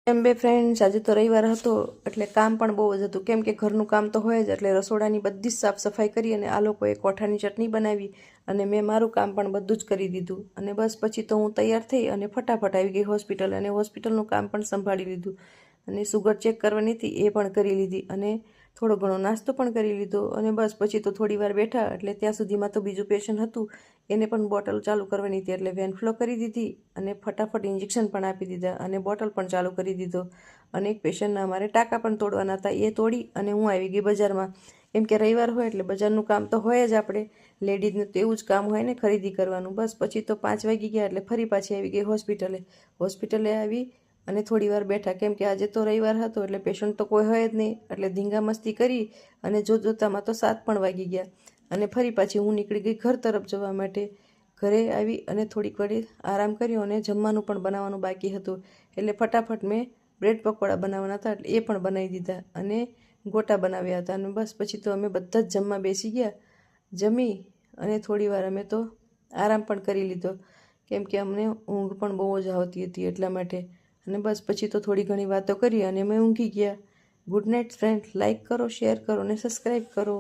એમ બે ફ્રેન્ડ્સ, આજે તો રવિવાર હતો એટલે કામ પણ બહુ જ હતું, કેમ કે ઘરનું કામ તો હોય જ. એટલે રસોડાની બધી જ સાફ સફાઈ કરી અને આ લોકોએ કોઠાની ચટણી બનાવી અને મેં મારું કામ પણ બધું જ કરી દીધું. અને બસ પછી તો હું તૈયાર થઈ અને ફટાફટ આવી ગઈ હોસ્પિટલ, અને હોસ્પિટલનું કામ પણ સંભાળી લીધું. અને સુગર ચેક કરવાની હતી એ પણ કરી લીધી, અને થોડો ઘણો નાસ્તો પણ કરી લીધો. અને બસ પછી તો થોડી વાર બેઠા, એટલે ત્યાં સુધીમાં તો બીજું પેશન્ટ હતું એને પણ બોટલ ચાલુ કરવાની હતી, એટલે વેનફ્લો કરી દીધી અને ફટાફટ ઇન્જેક્શન પણ આપી દીધા અને બોટલ પણ ચાલુ કરી દીધો. અને એક પેશન્ટના અમારે ટાંકા પણ તોડવાના હતા, એ તોડી અને હું આવી ગઈ બજારમાં. કેમ કે રવિવાર હોય એટલે બજારનું કામ તો હોય જ, આપણે લેડીઝને તો એવું જ કામ હોય ને, ખરીદી કરવાનું. બસ પછી તો 5 વાગી ગયા એટલે ફરી પાછી આવી ગઈ હોસ્પિટલે આવી અને થોડી વાર બેઠા, કેમ કે આજે તો રવિવાર હતો એટલે પેશન્ટ તો કોઈ હોય જ નહીં. એટલે ધીંગા મસ્તી કરી અને જોતામાં તો 7 પણ વાગી ગયા. અને ફરી પાછી હું નીકળી ગઈ ઘર તરફ જવા માટે. ઘરે આવી અને થોડીક વાર આરામ કર્યો અને જમવાનું પણ બનાવવાનું બાકી હતું, એટલે ફટાફટ મેં બ્રેડ પકોડા બનાવવાના હતા એટલે એ પણ બનાવી દીધા અને ગોટા બનાવ્યા હતા. અને બસ પછી તો અમે બધા જ જમવા બેસી ગયા. જમી અને થોડી વાર અમે તો આરામ પણ કરી લીધો, કેમ કે અમને ઊંઘ પણ બહુ જ આવતી હતી એટલા માટે. અને બસ પછી તો થોડી ઘણી વાતો કરી અને અમે ઊંઘી ગયા. Good night friend. લાઇક કરો, શેર કરો અને સબસ્ક્રાઈબ કરો.